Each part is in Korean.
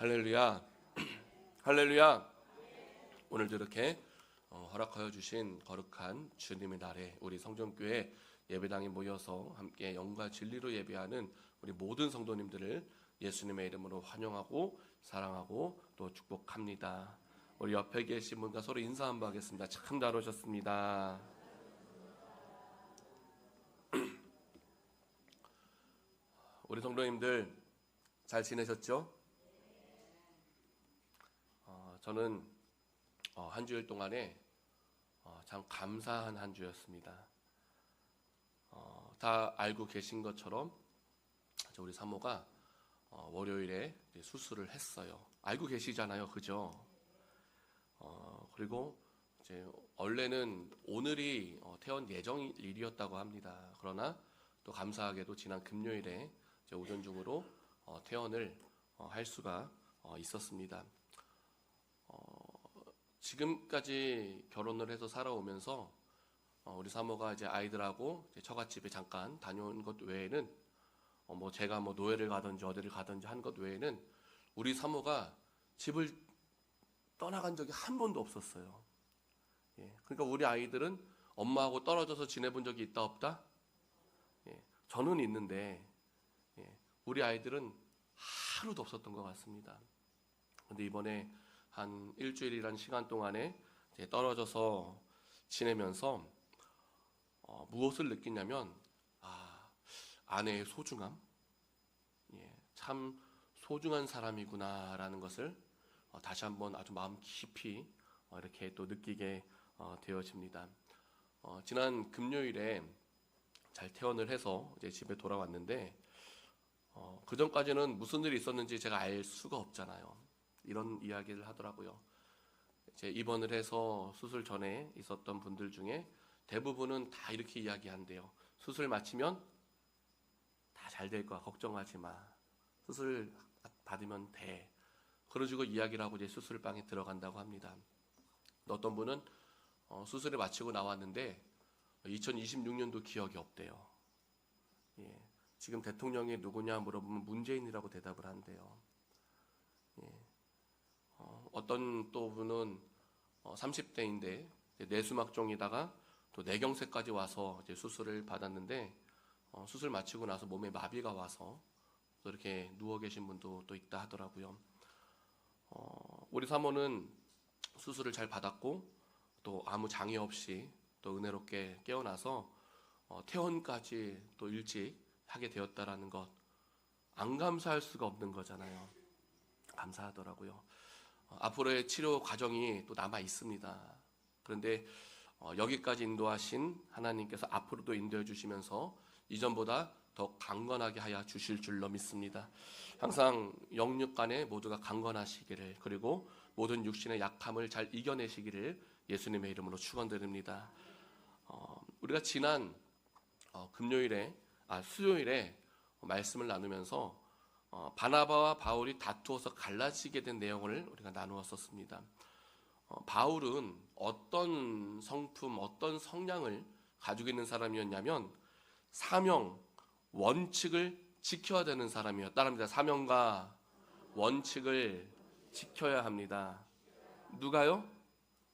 할렐루야, 할렐루야. 오늘도 이렇게 허락하여 주신 거룩한 주님의 날에 우리 성전교회 예배당에 모여서 함께 영과 진리로 예배하는 우리 모든 성도님들을 예수님의 이름으로 환영하고 사랑하고 또 축복합니다. 우리 옆에 계신 분과 서로 인사 한번 하겠습니다. 참 잘 오셨습니다. 우리 성도님들 잘 지내셨죠? 저는 한 주일 동안에 참 감사한 한 주였습니다. 다 알고 계신 것처럼 우리 사모가 월요일에 수술을 했어요. 알고 계시잖아요, 그죠? 그리고 이제 원래는 오늘이 퇴원 예정일이었다고 합니다. 그러나 또 감사하게도 지난 금요일에 오전 중으로 퇴원을 할 수가 있었습니다. 지금까지 결혼을 해서 살아오면서 우리 사모가 이제 아이들하고 이제 처갓집에 잠깐 다녀온 것 외에는 제가 노예를 가든지 어디를 가든지 한 것 외에는 우리 사모가 집을 떠나간 적이 한 번도 없었어요. 그러니까 우리 아이들은 엄마하고 떨어져서 지내본 적이 있다 없다? 저는 있는데 우리 아이들은 하루도 없었던 것 같습니다. 그런데 이번에 한 일주일이라는 시간 동안에 떨어져서 지내면서 무엇을 느끼냐면 아내의 소중함, 참 소중한 사람이구나라는 것을 다시 한번 아주 마음 깊이 이렇게 또 느끼게 되어집니다. 지난 금요일에 잘 퇴원을 해서 이제 집에 돌아왔는데 그 전까지는 무슨 일이 있었는지 제가 알 수가 없잖아요. 이런 이야기를 하더라고요. 이제 입원을 해서 수술 전에 있었던 분들 중에 대부분은 다 이렇게 이야기한대요. 수술 마치면 다 잘 될 거야. 걱정하지 마. 수술 받으면 돼. 그러시고 이야기를 하고 이제 수술방에 들어간다고 합니다. 어떤 분은 수술을 마치고 나왔는데 2026년도 기억이 없대요. 지금 대통령이 누구냐 물어보면 문재인이라고 대답을 한대요. 어떤 또 분은 30대인데 뇌수막종이다가 또 뇌경색까지 와서 이제 수술을 받았는데 수술 마치고 나서 몸에 마비가 와서 또 이렇게 누워 계신 분도 또 있다 하더라고요. 우리 사모는 수술을 잘 받았고 또 아무 장애 없이 또 은혜롭게 깨어나서 퇴원까지 또 일찍 하게 되었다라는 것, 안 감사할 수가 없는 거잖아요. 감사하더라고요. 앞으로의 치료 과정이 또 남아 있습니다. 그런데 여기까지 인도하신 하나님께서 앞으로도 인도해 주시면서 이전보다 더 강건하게 하여 주실 줄로 믿습니다. 항상 영육 간에 모두가 강건하시기를, 그리고 모든 육신의 약함을 잘 이겨내시기를 예수님의 이름으로 축원드립니다. 우리가 지난 수요일에 말씀을 나누면서 바나바와 바울이 다투어서 갈라지게 된 내용을 우리가 나누었었습니다. 바울은 어떤 성품, 어떤 성향을 가지고 있는 사람이었냐면 사명, 원칙을 지켜야 되는 사람이었다랍니다. 사명과 원칙을 지켜야 합니다. 누가요?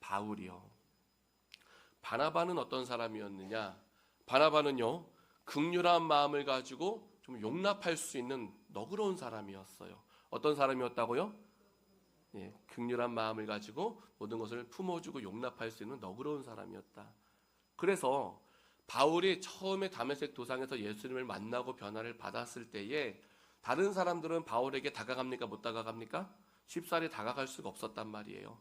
바울이요. 바나바는 어떤 사람이었느냐? 바나바는요, 긍휼한 마음을 가지고 좀 용납할 수 있는 너그러운 사람이었어요. 어떤 사람이었다고요? 긍휼한 마음을 가지고 모든 것을 품어주고 용납할 수 있는 너그러운 사람이었다. 그래서 바울이 처음에 다메섹 도상에서 예수님을 만나고 변화를 받았을 때에 다른 사람들은 바울에게 다가갑니까? 못 다가갑니까? 쉽사리 다가갈 수가 없었단 말이에요.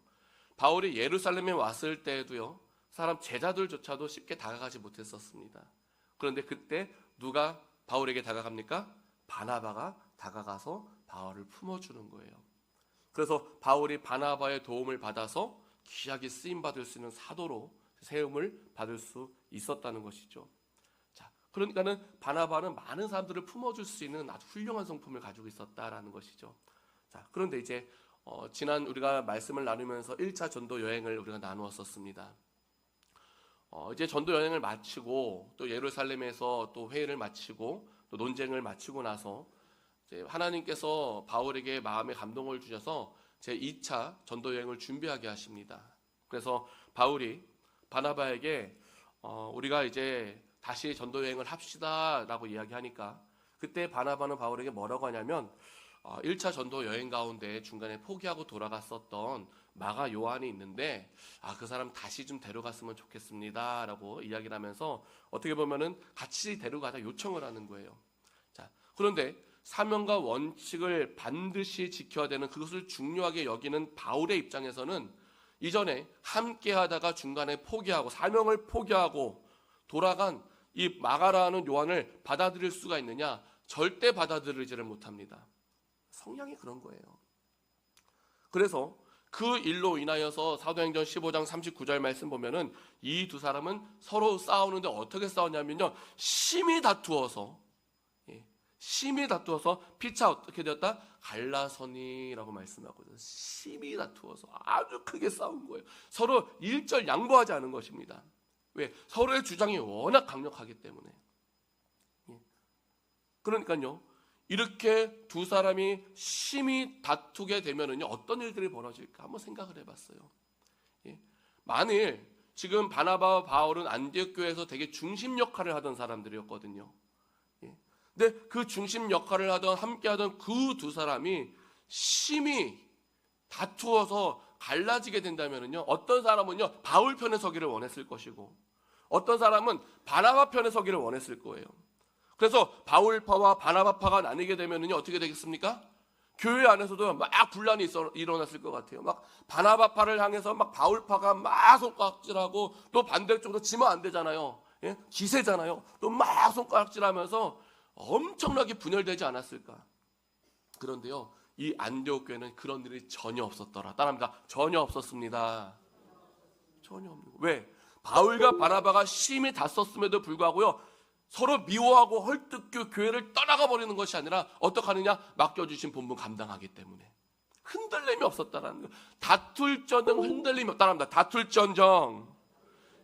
바울이 예루살렘에 왔을 때에도요, 사람 제자들조차도 쉽게 다가가지 못했었습니다. 그런데 그때 누가 바울에게 다가갑니까? 바나바가 다가가서 바울을 품어주는 거예요. 그래서 바울이 바나바의 도움을 받아서 귀하게 쓰임받을 수 있는 사도로 세움을 받을 수 있었다는 것이죠. 자, 그러니까는 바나바는 많은 사람들을 품어줄 수 있는 아주 훌륭한 성품을 가지고 있었다라는 것이죠. 자, 그런데 이제 지난 우리가 말씀을 나누면서 1차 전도 여행을 우리가 나누었었습니다. 이제 전도 여행을 마치고 또 예루살렘에서 또 회의를 마치고 또 논쟁을 마치고 나서 이제 하나님께서 바울에게 마음의 감동을 주셔서 제 2차 전도 여행을 준비하게 하십니다. 그래서 바울이 바나바에게 우리가 이제 다시 전도 여행을 합시다라고 이야기하니까 그때 바나바는 바울에게 뭐라고 하냐면 1차 전도 여행 가운데 중간에 포기하고 돌아갔었던 마가 요한이 있는데 그 사람 다시 좀 데려갔으면 좋겠습니다 라고 이야기를 하면서 어떻게 보면은 같이 데려가자 요청을 하는 거예요. 자, 그런데 사명과 원칙을 반드시 지켜야 되는 그것을 중요하게 여기는 바울의 입장에서는 이전에 함께 하다가 중간에 포기하고 사명을 포기하고 돌아간 이 마가라는 요한을 받아들일 수가 있느냐? 절대 받아들이지를 못합니다. 성향이 그런 거예요. 그래서 그 일로 인하여서 사도행전 15장 39절 말씀 보면은 이 두 사람은 서로 싸우는데 어떻게 싸웠냐면요, 심히 다투어서 피차 어떻게 되었다? 갈라서니라고 말씀하거든요. 심히 다투어서 아주 크게 싸운 거예요. 서로 일절 양보하지 않은 것입니다. 왜? 서로의 주장이 워낙 강력하기 때문에. 그러니까요, 이렇게 두 사람이 심히 다투게 되면은요, 어떤 일들이 벌어질까 한번 생각을 해봤어요. 만일 지금 바나바와 바울은 안디옥 교회에서 되게 중심 역할을 하던 사람들이었거든요. 근데 그 중심 역할을 하던 함께 하던 그 두 사람이 심히 다투어서 갈라지게 된다면은요, 어떤 사람은요 바울 편에 서기를 원했을 것이고 어떤 사람은 바나바 편에 서기를 원했을 거예요. 그래서 바울파와 바나바파가 나뉘게 되면은요 어떻게 되겠습니까? 교회 안에서도 막 분란이 일어났을 것 같아요. 막 바나바파를 향해서 막 바울파가 막 손가락질하고 또 반대쪽으로 지면 안 되잖아요. 기세잖아요. 또 막 손가락질하면서 엄청나게 분열되지 않았을까? 그런데요, 이 안디옥 교회는 그런 일이 전혀 없었더라. 따라합니다. 전혀 없었습니다. 전혀 없는 거예요. 왜? 바울과 바나바가 심히 다썼음에도 불구하고요, 서로 미워하고 헐뜯고 교회를 떠나가 버리는 것이 아니라 어떻게 하느냐? 맡겨주신 본분 감당하기 때문에 흔들림이 없었다라는 거예요. 다툴 전정 흔들림이 없다랍니다. 다툴 전정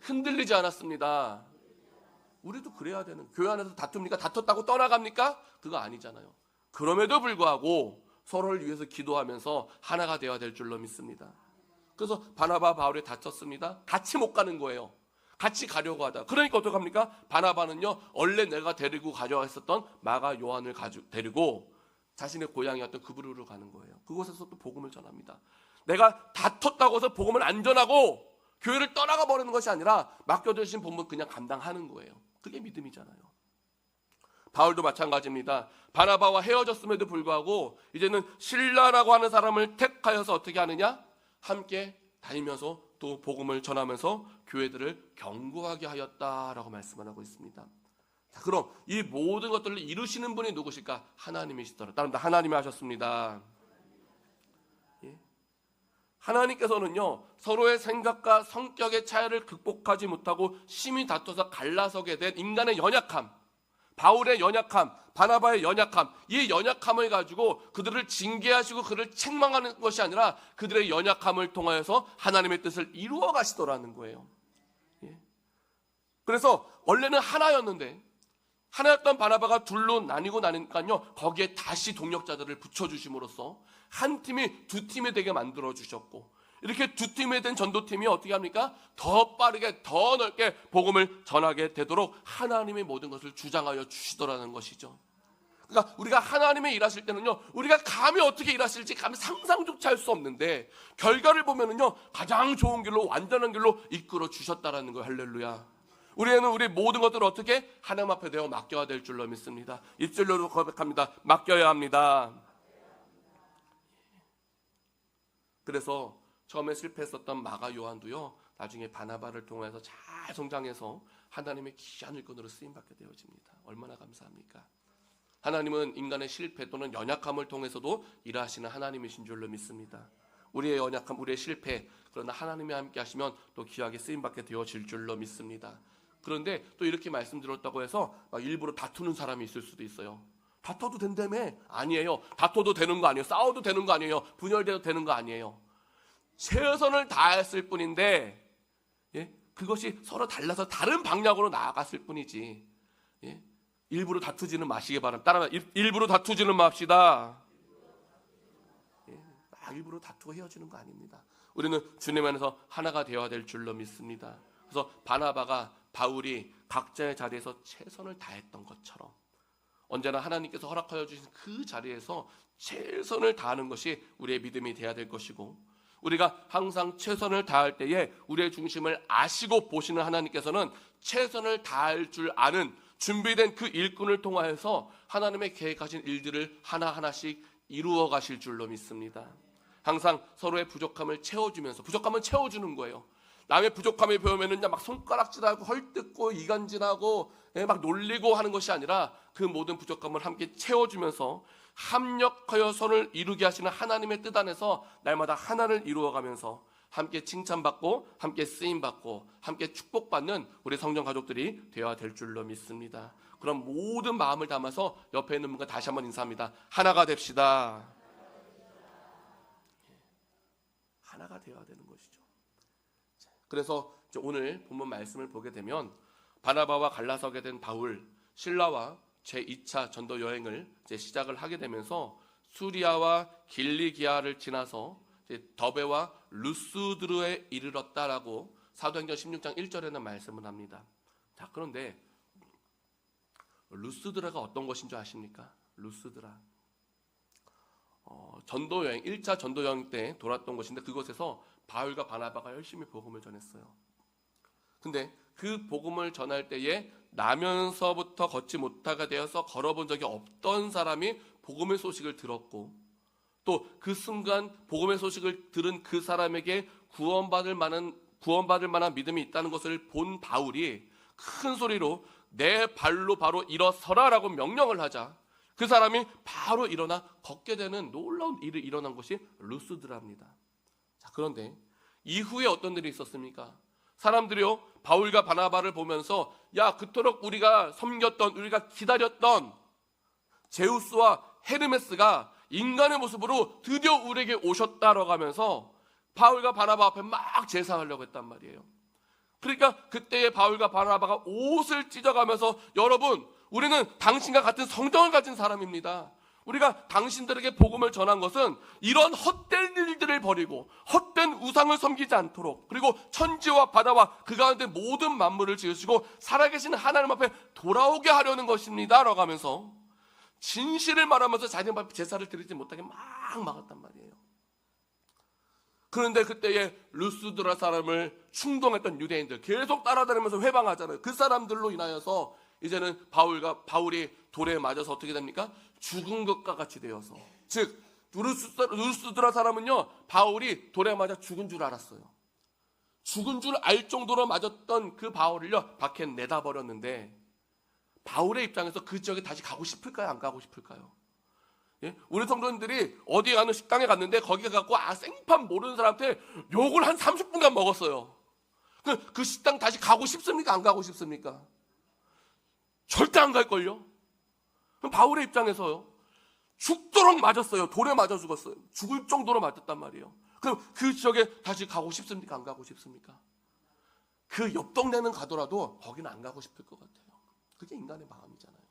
흔들리지 않았습니다. 우리도 그래야 되는, 교회 안에서 다툽니까? 다퉜다고 떠나갑니까? 그거 아니잖아요. 그럼에도 불구하고 서로를 위해서 기도하면서 하나가 되어야 될 줄로 믿습니다. 그래서 바나바 바울이 다쳤습니다. 같이 못 가는 거예요. 같이 가려고 하다. 그러니까 어떡합니까? 바나바는요, 원래 내가 데리고 가려고 했었던 마가 요한을 데리고 자신의 고향이었던 그브르로 가는 거예요. 그곳에서 또 복음을 전합니다. 내가 다퉜다고 해서 복음을 안 전하고 교회를 떠나가 버리는 것이 아니라 맡겨주신 본분 그냥 감당하는 거예요. 그게 믿음이잖아요. 바울도 마찬가지입니다. 바나바와 헤어졌음에도 불구하고 이제는 실라라고 하는 사람을 택하여서 어떻게 하느냐? 함께 다니면서 또 복음을 전하면서 교회들을 견고하게 하였다라고 말씀을 하고 있습니다. 자, 그럼 이 모든 것들을 이루시는 분이 누구실까? 하나님이시더라. 따릅니다. 하나님이 하셨습니다. 하나님께서는요, 서로의 생각과 성격의 차이를 극복하지 못하고 심히 다퉈서 갈라서게 된 인간의 연약함, 바울의 연약함, 바나바의 연약함, 이 연약함을 가지고 그들을 징계하시고 그들을 책망하는 것이 아니라 그들의 연약함을 통하여서 하나님의 뜻을 이루어 가시더라는 거예요. 그래서 원래는 하나였는데, 하나였던 바나바가 둘로 나뉘고 나니까요, 거기에 다시 동력자들을 붙여주심으로써 한 팀이 두 팀이 되게 만들어 주셨고, 이렇게 두 팀이 된 전도팀이 어떻게 합니까? 더 빠르게 더 넓게 복음을 전하게 되도록 하나님의 모든 것을 주장하여 주시더라는 것이죠. 그러니까 우리가 하나님의 일하실 때는요, 우리가 감히 어떻게 일하실지 감히 상상조차 할 수 없는데 결과를 보면은요, 가장 좋은 길로, 완전한 길로 이끌어 주셨다라는 거예요. 할렐루야. 우리는 우리 모든 것들을 어떻게? 하나님 앞에 대어 맡겨야 될 줄로 믿습니다. 입술로도 고백합니다. 맡겨야 합니다. 그래서 처음에 실패했었던 마가 요한도요, 나중에 바나바를 통해서 잘 성장해서 하나님의 귀한 일꾼으로 쓰임받게 되어집니다. 얼마나 감사합니까? 하나님은 인간의 실패 또는 연약함을 통해서도 일하시는 하나님이신 줄로 믿습니다. 우리의 연약함, 우리의 실패, 그러나 하나님이 함께 하시면 또 귀하게 쓰임받게 되어질 줄로 믿습니다. 그런데 또 이렇게 말씀드렸다고 해서 일부러 다투는 사람이 있을 수도 있어요. 다퉈도 된다며? 아니에요. 다퉈도 되는 거 아니에요. 싸워도 되는 거 아니에요. 분열돼도 되는 거 아니에요. 최선을 다했을 뿐인데, 그것이 서로 달라서 다른 방향으로 나아갔을 뿐이지, 일부러 다투지는 마시기 바랍니다. 따라 일부러 다투지는 맙시다. 일부러 다투고 헤어지는 거 아닙니다. 우리는 주님 안에서 하나가 되어야 될 줄로 믿습니다. 그래서 바나바가 바울이 각자의 자리에서 최선을 다했던 것처럼 언제나 하나님께서 허락하여 주신 그 자리에서 최선을 다하는 것이 우리의 믿음이 되어야 될 것이고, 우리가 항상 최선을 다할 때에 우리의 중심을 아시고 보시는 하나님께서는 최선을 다할 줄 아는 준비된 그 일꾼을 통하여서 하나님의 계획하신 일들을 하나하나씩 이루어 가실 줄로 믿습니다. 항상 서로의 부족함을 채워주면서, 부족함은 채워주는 거예요. 남의 부족함을 배우면은 막 손가락질하고 헐뜯고 이간질하고 막 놀리고 하는 것이 아니라 그 모든 부족함을 함께 채워주면서 합력하여 선을 이루게 하시는 하나님의 뜻 안에서 날마다 하나를 이루어가면서 함께 칭찬받고 함께 쓰임받고 함께 축복받는 우리 성령 가족들이 되어야 될 줄로 믿습니다. 그럼 모든 마음을 담아서 옆에 있는 분과 다시 한번 인사합니다. 하나가 됩시다. 하나가 되어야 되는 것이죠. 그래서 오늘 본문 말씀을 보게 되면 바나바와 갈라서게 된 바울, 실라와 제2차 전도 여행을 이제 시작을 하게 되면서 수리아와 길리기아를 지나서 이제 더베와 루스드르에 이르렀다라고 사도행전 16장 1절에는 말씀을 합니다. 자, 그런데 루스드라가 어떤 것인 줄 아십니까? 루스드라. 전도여행, 1차 전도여행 때 돌았던 곳인데 그곳에서 바울과 바나바가 열심히 복음을 전했어요. 근데 그 복음을 전할 때에 나면서부터 걷지 못하게 되어서 걸어본 적이 없던 사람이 복음의 소식을 들었고, 또 그 순간 복음의 소식을 들은 그 사람에게 구원받을 만한 믿음이 있다는 것을 본 바울이 큰 소리로 내 발로 바로 일어서라라고 명령을 하자 그 사람이 바로 일어나 걷게 되는 놀라운 일이 일어난 것이 루스드라입니다. 자, 그런데 이후에 어떤 일이 있었습니까? 사람들이요, 바울과 바나바를 보면서 야, 그토록 우리가 섬겼던, 우리가 기다렸던 제우스와 헤르메스가 인간의 모습으로 드디어 우리에게 오셨다라고 하면서 바울과 바나바 앞에 막 제사하려고 했단 말이에요. 그러니까 그때의 바울과 바나바가 옷을 찢어가면서 여러분, 우리는 당신과 같은 성정을 가진 사람입니다. 우리가 당신들에게 복음을 전한 것은 이런 헛된 일들을 버리고 헛된 우상을 섬기지 않도록, 그리고 천지와 바다와 그 가운데 모든 만물을 지으시고 살아계신 하나님 앞에 돌아오게 하려는 것입니다 라고 하면서 진실을 말하면서 자신 앞에 제사를 드리지 못하게 막 막았단 말이에요. 그런데 그때에 루스드라 사람을 충동했던 유대인들 계속 따라다니면서 회방하잖아요. 그 사람들로 인하여서 이제는 바울이 돌에 맞아서 어떻게 됩니까? 죽은 것과 같이 되어서, 즉 루스드라 사람은요, 바울이 돌에 맞아 죽은 줄 알았어요. 죽은 줄 알 정도로 맞았던 그 바울을요, 밖에 내다 버렸는데 바울의 입장에서 그 지역에 다시 가고 싶을까요? 안 가고 싶을까요? 예? 우리 성도님들이 어디 가는 식당에 갔는데 거기 가고 생판 모르는 사람한테 욕을 한 30분간 먹었어요. 그 식당 다시 가고 싶습니까? 안 가고 싶습니까? 절대 안 갈걸요? 그럼 바울의 입장에서요, 죽도록 맞았어요. 돌에 맞아 죽었어요. 죽을 정도로 맞았단 말이에요. 그럼 그 지역에 다시 가고 싶습니까? 안 가고 싶습니까? 그 옆 동네는 가더라도 거기는 안 가고 싶을 것 같아요. 그게 인간의 마음이잖아요.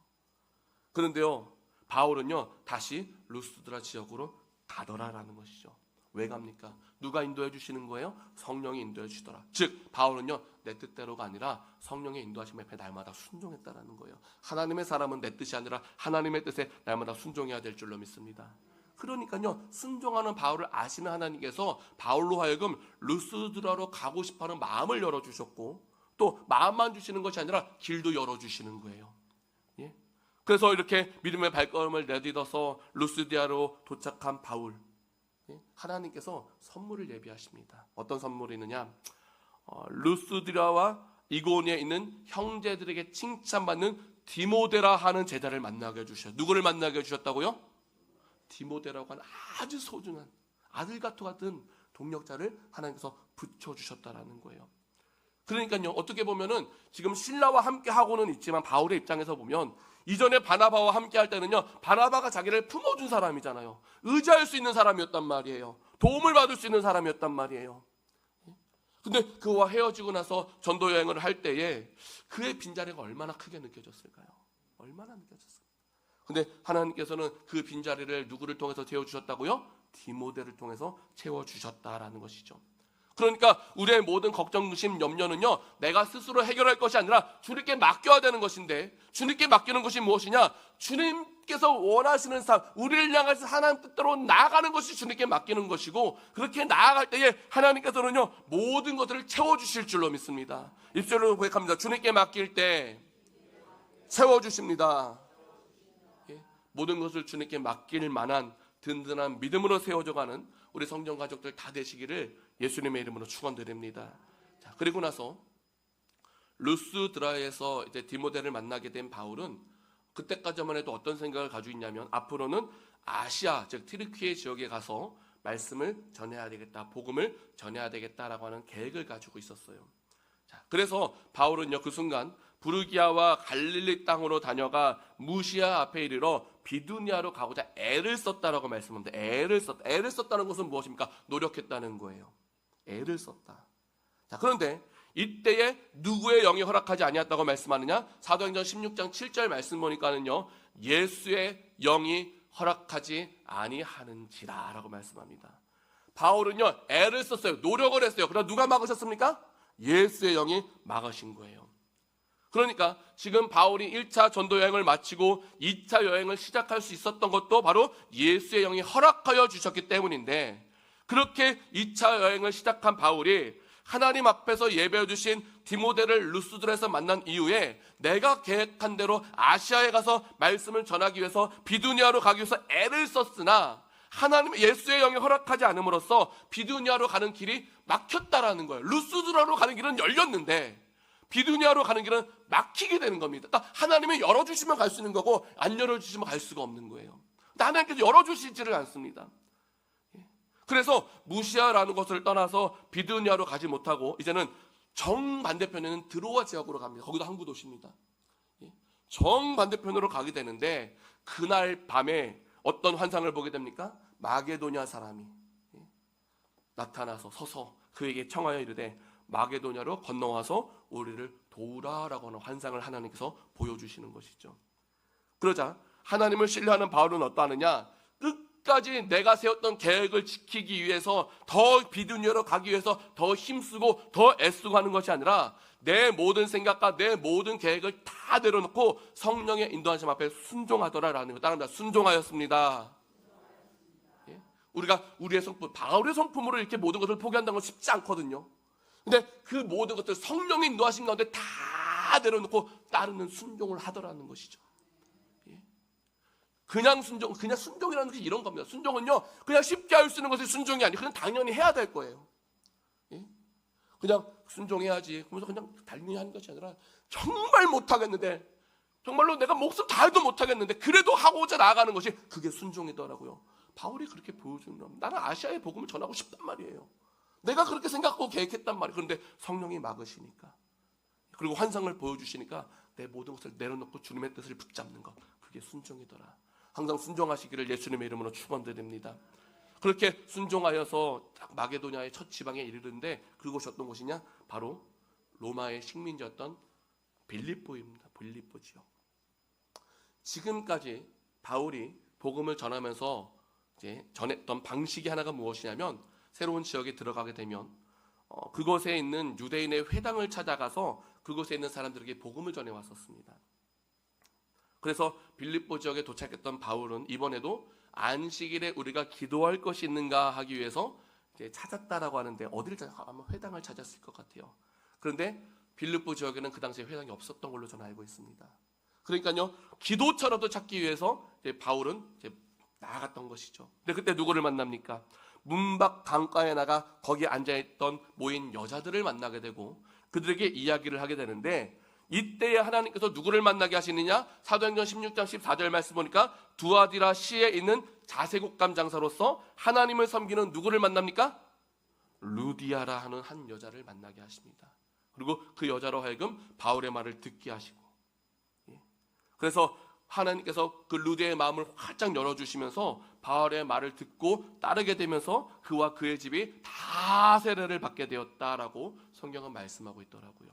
그런데요, 바울은요, 다시 루스드라 지역으로 가더라라는 것이죠. 왜 갑니까? 누가 인도해 주시는 거예요? 성령이 인도해 주시더라. 즉 바울은요, 내 뜻대로가 아니라 성령의 인도하심 앞에 날마다 순종했다라는 거예요. 하나님의 사람은 내 뜻이 아니라 하나님의 뜻에 날마다 순종해야 될 줄로 믿습니다. 그러니까요, 순종하는 바울을 아시는 하나님께서 바울로 하여금 루스드라로 가고 싶어하는 마음을 열어주셨고, 또 마음만 주시는 것이 아니라 길도 열어주시는 거예요. 예? 그래서 이렇게 믿음의 발걸음을 내딛어서 루스디아로 도착한 바울, 하나님께서 선물을 예비하십니다. 어떤 선물이 있느냐? 루스드라와 이고니에 있는 형제들에게 칭찬받는 디모데라 하는 제자를 만나게 해주셨어요. 누구를 만나게 해주셨다고요? 디모데라고 하는 아주 소중한 아들과 같은 동력자를 하나님께서 붙여주셨다라는 거예요. 그러니까요, 어떻게 보면은 지금 실라와 함께 하고는 있지만 바울의 입장에서 보면 이전에 바나바와 함께 할 때는요, 바나바가 자기를 품어준 사람이잖아요. 의지할 수 있는 사람이었단 말이에요. 도움을 받을 수 있는 사람이었단 말이에요. 근데 그와 헤어지고 나서 전도 여행을 할 때에 그의 빈자리가 얼마나 크게 느껴졌을까요? 얼마나 느껴졌어요. 근데 하나님께서는 그 빈자리를 누구를 통해서 채워주셨다고요? 디모데를 통해서 채워주셨다라는 것이죠. 그러니까 우리의 모든 걱정, 의심, 염려는요, 내가 스스로 해결할 것이 아니라 주님께 맡겨야 되는 것인데, 주님께 맡기는 것이 무엇이냐? 주님께서 원하시는 삶, 우리를 향해서 하나님 뜻대로 나아가는 것이 주님께 맡기는 것이고, 그렇게 나아갈 때에 하나님께서는요, 모든 것들을 채워주실 줄로 믿습니다. 입술로 고백합니다. 주님께 맡길 때 채워주십니다. 예? 모든 것을 주님께 맡길 만한 든든한 믿음으로 세워져가는 우리 성경 가족들 다 되시기를 예수님의 이름으로 축원드립니다. 자, 그리고 나서 루스드라에서 이제 디모데를 만나게 된 바울은 그때까지만 해도 어떤 생각을 가지고 있냐면, 앞으로는 아시아, 즉 트리키에 지역에 가서 말씀을 전해야 되겠다, 복음을 전해야 되겠다라고 하는 계획을 가지고 있었어요. 자, 그래서 바울은요, 그 순간 부르기아와 갈릴리 땅으로 다녀가 무시아 앞에 이르러 비두니아로 가고자 애를 썼다라고 말씀합니다. 애를 썼다는 것은 무엇입니까? 노력했다는 거예요. 애를 썼다. 자, 그런데 이때에 누구의 영이 허락하지 아니었다고 말씀하느냐? 사도행전 16장 7절 말씀 보니까는요, 예수의 영이 허락하지 아니하는지라라고 말씀합니다. 바울은요, 애를 썼어요. 노력을 했어요. 그러나 누가 막으셨습니까? 예수의 영이 막으신 거예요. 그러니까 지금 바울이 1차 전도 여행을 마치고 2차 여행을 시작할 수 있었던 것도 바로 예수의 영이 허락하여 주셨기 때문인데, 그렇게 2차 여행을 시작한 바울이 하나님 앞에서 예배해 주신 디모데를 루스드라에서 만난 이후에 내가 계획한 대로 아시아에 가서 말씀을 전하기 위해서 비두니아로 가기 위해서 애를 썼으나 하나님 예수의 영이 허락하지 않음으로써 비두니아로 가는 길이 막혔다라는 거예요. 루스드라로 가는 길은 열렸는데 비두니아로 가는 길은 막히게 되는 겁니다. 그러니까 하나님이 열어주시면 갈 수 있는 거고 안 열어주시면 갈 수가 없는 거예요. 근데 하나님께서 열어주시지를 않습니다. 그래서 무시아라는 것을 떠나서 비두니아로 가지 못하고 이제는 정반대편에는 드로아 지역으로 갑니다. 거기도 항구 도시입니다. 정반대편으로 가게 되는데 그날 밤에 어떤 환상을 보게 됩니까? 마게도냐 사람이 나타나서 서서 그에게 청하여 이르되 마게도냐로 건너와서 우리를 도우라라고 하는 환상을 하나님께서 보여주시는 것이죠. 그러자 하나님을 신뢰하는 바울은 어떠하느냐? 끝까지 내가 세웠던 계획을 지키기 위해서 더 비두니아로 가기 위해서 더 힘쓰고 더 애쓰고 하는 것이 아니라 내 모든 생각과 내 모든 계획을 다 내려놓고 성령의 인도하심 앞에 순종하더라라는 것. 따릅니다. 순종하였습니다. 예? 우리가 우리의 성품, 바울의 성품으로 이렇게 모든 것을 포기한다는 건 쉽지 않거든요. 근데 그 모든 것들 성령의 인도하심 가운데 다 내려놓고 따르는 순종을 하더라는 것이죠. 그냥 순종이라는 것이 이런 겁니다. 순종은요, 그냥 쉽게 할 수 있는 것이 순종이 아니고 그냥 당연히 해야 될 거예요. 예? 그냥 순종해야지 그러면서 그냥 달리 하는 것이 아니라 정말 못하겠는데, 정말로 내가 목숨 다해도 못하겠는데 그래도 하고자 나아가는 것이 그게 순종이더라고요. 바울이 그렇게 보여주는 겁니다. 나는 아시아의 복음을 전하고 싶단 말이에요. 내가 그렇게 생각하고 계획했단 말이에요. 그런데 성령이 막으시니까, 그리고 환상을 보여주시니까 내 모든 것을 내려놓고 주님의 뜻을 붙잡는 것, 그게 순종이더라. 항상 순종하시기를 예수님의 이름으로 축원드립니다. 그렇게 순종하여서 마게도냐의 첫 지방에 이르는데 그곳이 어떤 곳이냐? 바로 로마의 식민지였던 빌립보입니다. 빌립보 지역. 지금까지 바울이 복음을 전하면서 이제 전했던 방식이 하나가 무엇이냐면, 새로운 지역에 들어가게 되면 그곳에 있는 유대인의 회당을 찾아가서 그곳에 있는 사람들에게 복음을 전해 왔었습니다. 그래서 빌립보 지역에 도착했던 바울은 이번에도 안식일에 우리가 기도할 것이 있는가 하기 위해서 이제 찾았다라고 하는데, 어디를 아마 회당을 찾았을 것 같아요. 그런데 빌립보 지역에는 그 당시에 회당이 없었던 걸로 저는 알고 있습니다. 그러니까요, 기도처라도 찾기 위해서 이제 바울은 이제 나아갔던 것이죠. 근데 그때 누구를 만납니까? 문밖 강가에 나가 거기에 앉아있던 모인 여자들을 만나게 되고 그들에게 이야기를 하게 되는데, 이때에 하나님께서 누구를 만나게 하시느냐? 사도행전 16장 14절 말씀 보니까 두아디라 시에 있는 자세곡감 장사로서 하나님을 섬기는 누구를 만납니까? 루디아라 하는 한 여자를 만나게 하십니다. 그리고 그 여자로 하여금 바울의 말을 듣게 하시고, 그래서 하나님께서 그 루디아의 마음을 활짝 열어주시면서 바울의 말을 듣고 따르게 되면서 그와 그의 집이 다 세례를 받게 되었다라고 성경은 말씀하고 있더라고요.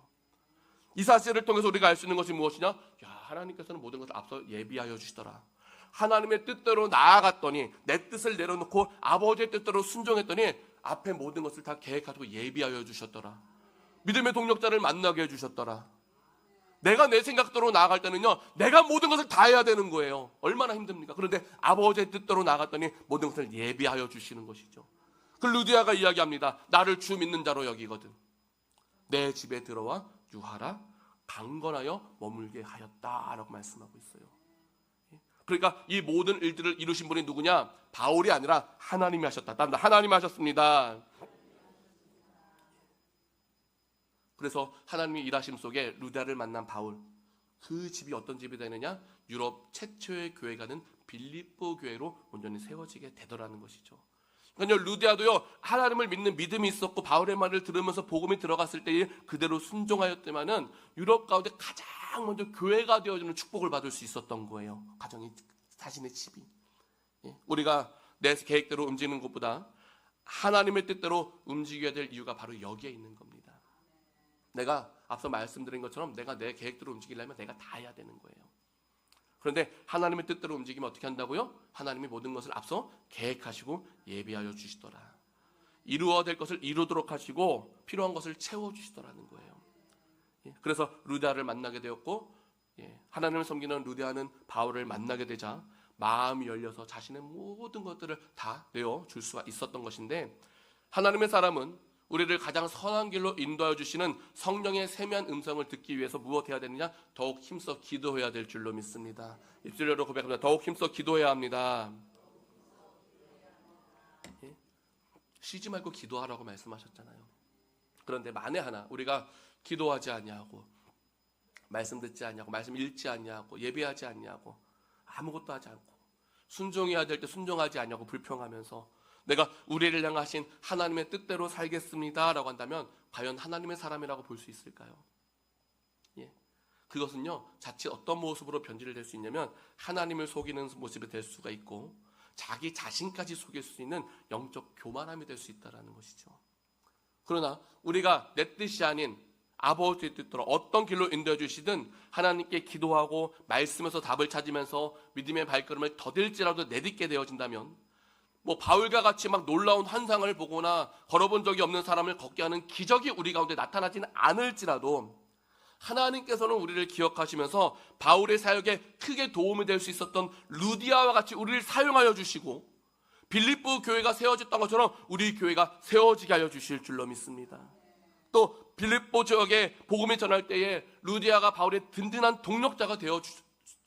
이 사실을 통해서 우리가 알 수 있는 것이 무엇이냐? 야, 하나님께서는 모든 것을 앞서 예비하여 주시더라. 하나님의 뜻대로 나아갔더니, 내 뜻을 내려놓고 아버지의 뜻대로 순종했더니 앞에 모든 것을 다 계획하고 예비하여 주셨더라. 믿음의 동력자를 만나게 해주셨더라. 내가 내 생각대로 나아갈 때는요, 내가 모든 것을 다 해야 되는 거예요. 얼마나 힘듭니까? 그런데 아버지의 뜻대로 나아갔더니 모든 것을 예비하여 주시는 것이죠. 그 루디아가 이야기합니다. 나를 주 믿는 자로 여기거든 내 집에 들어와 유하라 강건하여 머물게 하였다라고 말씀하고 있어요. 그러니까 이 모든 일들을 이루신 분이 누구냐? 바울이 아니라 하나님이 하셨다. 하나님이 하셨습니다. 그래서 하나님의 일하심 속에 루디아를 만난 바울, 그 집이 어떤 집이 되느냐? 유럽 최초의 교회가는 빌립보 교회로 온전히 세워지게 되더라는 것이죠. 그러니까 루디아도요, 하나님을 믿는 믿음이 있었고 바울의 말을 들으면서 복음이 들어갔을 때에 그대로 순종하였지만은 유럽 가운데 가장 먼저 교회가 되어주는 축복을 받을 수 있었던 거예요. 가정이, 자신의 집이. 우리가 내 계획대로 움직이는 것보다 하나님의 뜻대로 움직여야 될 이유가 바로 여기에 있는 겁니다. 내가 앞서 말씀드린 것처럼 내가 내 계획대로 움직이려면 내가 다 해야 되는 거예요. 그런데 하나님의 뜻대로 움직이면 어떻게 한다고요? 하나님이 모든 것을 앞서 계획하시고 예비하여 주시더라. 이루어야 될 것을 이루도록 하시고 필요한 것을 채워주시더라는 거예요. 그래서 루디아를 만나게 되었고, 하나님을 섬기는 루디아는 바울을 만나게 되자 마음이 열려서 자신의 모든 것들을 다 내어줄 수가 있었던 것인데, 하나님의 사람은 우리를 가장 선한 길로 인도하여 주시는 성령의 세미한 음성을 듣기 위해서 무엇해야 되느냐? 더욱 힘써 기도해야 될 줄로 믿습니다. 입술로 고백합니다. 더욱 힘써 기도해야 합니다. 쉬지 말고 기도하라고 말씀하셨잖아요. 그런데 만에 하나 우리가 기도하지 않냐고, 말씀 듣지 않냐고, 말씀 읽지 않냐고, 예배하지 않냐고, 아무것도 하지 않고 순종해야 될 때 순종하지 않냐고 불평하면서 내가 우리를 향하신 하나님의 뜻대로 살겠습니다 라고 한다면 과연 하나님의 사람이라고 볼 수 있을까요? 그것은요, 자칫 어떤 모습으로 변질이 될 수 있냐면 하나님을 속이는 모습이 될 수가 있고 자기 자신까지 속일 수 있는 영적 교만함이 될 수 있다는 것이죠. 그러나 우리가 내 뜻이 아닌 아버지의 뜻대로 어떤 길로 인도해 주시든 하나님께 기도하고 말씀에서 답을 찾으면서 믿음의 발걸음을 더딜지라도 내딛게 되어진다면, 바울과 같이 막 놀라운 환상을 보거나 걸어본 적이 없는 사람을 걷게 하는 기적이 우리 가운데 나타나지는 않을지라도 하나님께서는 우리를 기억하시면서 바울의 사역에 크게 도움이 될 수 있었던 루디아와 같이 우리를 사용하여 주시고 빌립보 교회가 세워졌던 것처럼 우리 교회가 세워지게 하여 주실 줄로 믿습니다. 또 빌립보 지역에 복음이 전할 때에 루디아가 바울의 든든한 동력자가 되어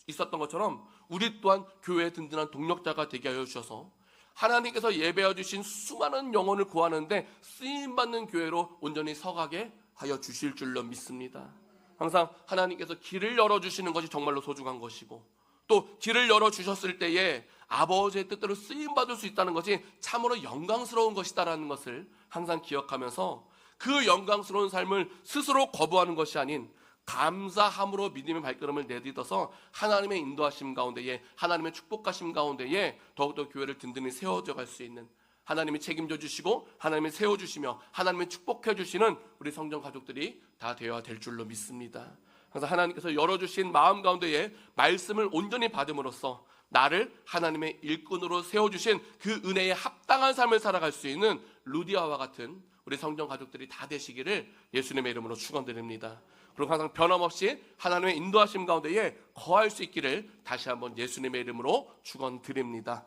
있었던 것처럼 우리 또한 교회의 든든한 동력자가 되게 하여 주셔서 하나님께서 예배해 주신 수많은 영혼을 구하는데 쓰임받는 교회로 온전히 서가게 하여 주실 줄로 믿습니다. 항상 하나님께서 길을 열어주시는 것이 정말로 소중한 것이고, 또 길을 열어주셨을 때에 아버지의 뜻대로 쓰임받을 수 있다는 것이 참으로 영광스러운 것이다라는 것을 항상 기억하면서 그 영광스러운 삶을 스스로 거부하는 것이 아닌 감사함으로 믿음의 발걸음을 내딛어서 하나님의 인도하심 가운데에, 하나님의 축복하심 가운데에 더욱더 교회를 든든히 세워져 갈 수 있는, 하나님이 책임져 주시고 하나님이 세워주시며 하나님이 축복해 주시는 우리 성전 가족들이 다 되어야 될 줄로 믿습니다. 항상 하나님께서 열어주신 마음 가운데에 말씀을 온전히 받음으로써 나를 하나님의 일꾼으로 세워주신 그 은혜에 합당한 삶을 살아갈 수 있는 루디아와 같은 우리 성전 가족들이 다 되시기를 예수님의 이름으로 축원드립니다. 그리고 항상 변함없이 하나님의 인도하심 가운데에 거할 수 있기를 다시 한번 예수님의 이름으로 축원드립니다.